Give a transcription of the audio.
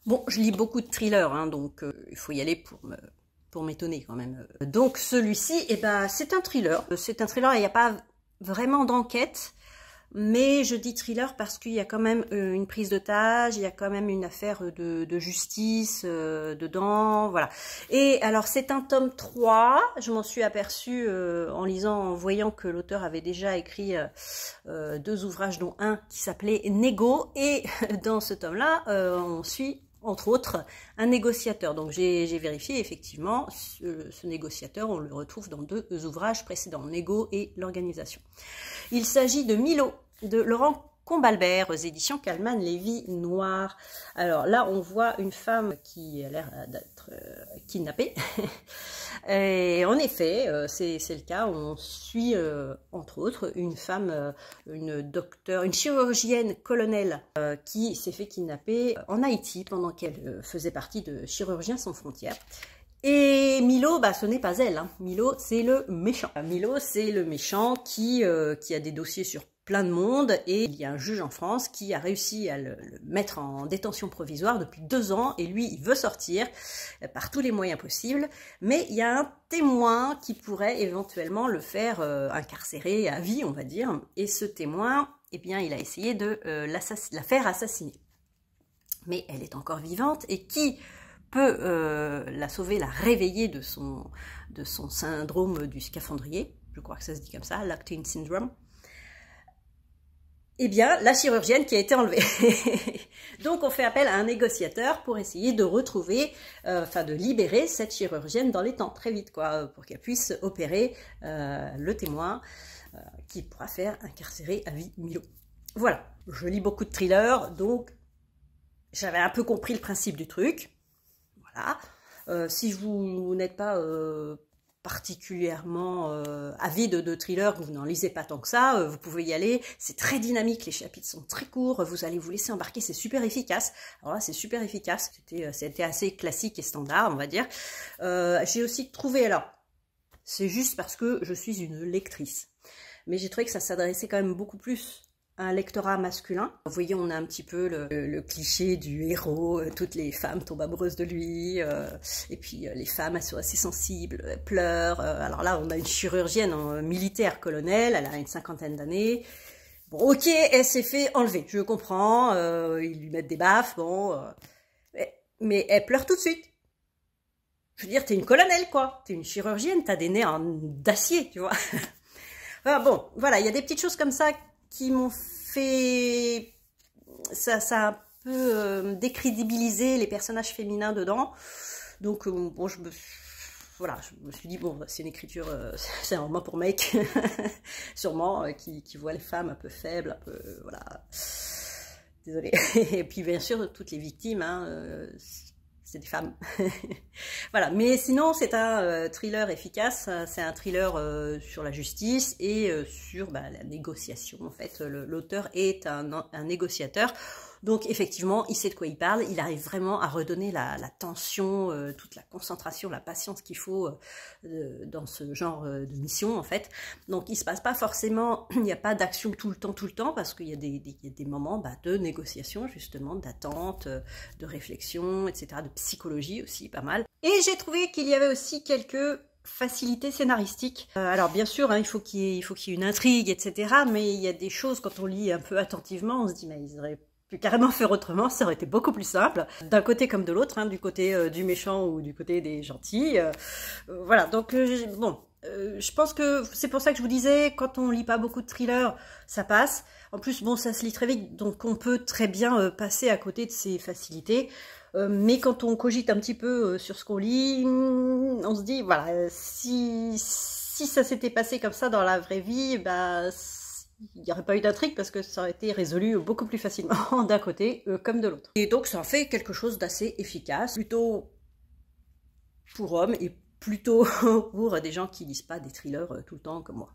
Bon, je lis beaucoup de thrillers, hein, donc il faut y aller pour m'étonner quand même. Donc celui-ci, eh ben, c'est un thriller. C'est un thriller, il n'y a pas vraiment d'enquête, mais je dis thriller parce qu'il y a quand même une prise d'otage, il y a quand même une affaire de justice dedans, voilà. Et alors c'est un tome 3, je m'en suis aperçue en voyant que l'auteur avait déjà écrit 2 ouvrages, dont un qui s'appelait Négo, et dans ce tome-là, on suit entre autres, un négociateur. Donc j'ai vérifié, effectivement, ce négociateur, on le retrouve dans 2 ouvrages précédents, Négo et l'organisation. Il s'agit de Milo, de Laurent Combalbert, aux éditions Calman Lévy Noir. Alors là, on voit une femme qui a l'air d'être kidnappée. Et en effet, c'est le cas. On suit, entre autres, une femme, une chirurgienne colonel qui s'est fait kidnapper en Haïti pendant qu'elle faisait partie de Chirurgiens sans frontières. Et Milo, bah, ce n'est pas elle, hein. Milo, c'est le méchant. Milo, c'est le méchant qui a des dossiers sur plein de monde, et il y a un juge en France qui a réussi à le mettre en détention provisoire depuis 2 ans, et lui, il veut sortir par tous les moyens possibles, mais il y a un témoin qui pourrait éventuellement le faire incarcérer à vie, on va dire, et ce témoin, eh bien, il a essayé de la faire assassiner. Mais elle est encore vivante, et qui peut la sauver, la réveiller de son syndrome du scaphandrier, je crois que ça se dit comme ça, Locked-in Syndrome. Eh bien, la chirurgienne qui a été enlevée. Donc, on fait appel à un négociateur pour essayer de retrouver, de libérer cette chirurgienne dans les temps, très vite, quoi, pour qu'elle puisse opérer le témoin qui pourra faire incarcérer à vie Milo. Voilà, je lis beaucoup de thrillers, donc j'avais un peu compris le principe du truc. Voilà. Si vous n'êtes pas particulièrement avide de thrillers, que vous n'en lisez pas tant que ça, vous pouvez y aller. C'est très dynamique, les chapitres sont très courts, vous allez vous laisser embarquer, c'est super efficace. Alors là, c'est super efficace, c'était assez classique et standard, on va dire. J'ai aussi trouvé, alors, c'est juste parce que je suis une lectrice, mais j'ai trouvé que ça s'adressait quand même beaucoup plus un lectorat masculin. Vous voyez, on a un petit peu le cliché du héros, toutes les femmes tombent amoureuses de lui, et puis les femmes, elles sont assez sensibles, elles pleurent. Alors là, on a une chirurgienne militaire colonel, elle a une 50aine d'années. Bon, ok, elle s'est fait enlever, je comprends, ils lui mettent des baffes, bon, mais elle pleure tout de suite. Je veux dire, t'es une colonel, quoi, t'es une chirurgienne, t'as des nerfs d'acier, tu vois. Enfin, bon, voilà, il y a des petites choses comme ça qui m'ont fait... Ça a un peu décrédibilisé les personnages féminins dedans. Donc, bon, je me suis dit, bon, c'est une écriture, c'est un roman pour mec, sûrement, qui voit les femmes un peu faibles, un peu, voilà. Désolée. Et puis, bien sûr, toutes les victimes, hein, c'est des femmes. Voilà, mais sinon c'est un thriller efficace, c'est un thriller sur la justice et sur la négociation. En fait, l'auteur est un négociateur, donc effectivement il sait de quoi il parle, il arrive vraiment à redonner la tension, toute la concentration, la patience qu'il faut dans ce genre de mission en fait. Donc il se passe pas forcément, il n'y a pas d'action tout le temps, parce qu'il y a des moments de négociation justement, d'attente, de réflexion, etc., de psychologie aussi, pas mal. Et j'ai trouvé qu'il y avait aussi quelques facilités scénaristiques. Alors bien sûr, hein, il faut qu'il y ait une intrigue, etc., mais il y a des choses, quand on lit un peu attentivement, on se dit, mais ils auraient pu carrément faire autrement, ça aurait été beaucoup plus simple, d'un côté comme de l'autre, hein, du côté du méchant ou du côté des gentils. Voilà, donc bon, je pense que c'est pour ça que je vous disais, quand on lit pas beaucoup de thrillers, ça passe. En plus, bon, ça se lit très vite, donc on peut très bien passer à côté de ces facilités. Mais quand on cogite un petit peu sur ce qu'on lit, on se dit, voilà, si ça s'était passé comme ça dans la vraie vie, il n'y aurait pas eu d'intrigue parce que ça aurait été résolu beaucoup plus facilement d'un côté comme de l'autre. Et donc ça en fait quelque chose d'assez efficace, plutôt pour hommes et plutôt pour des gens qui lisent pas des thrillers tout le temps comme moi.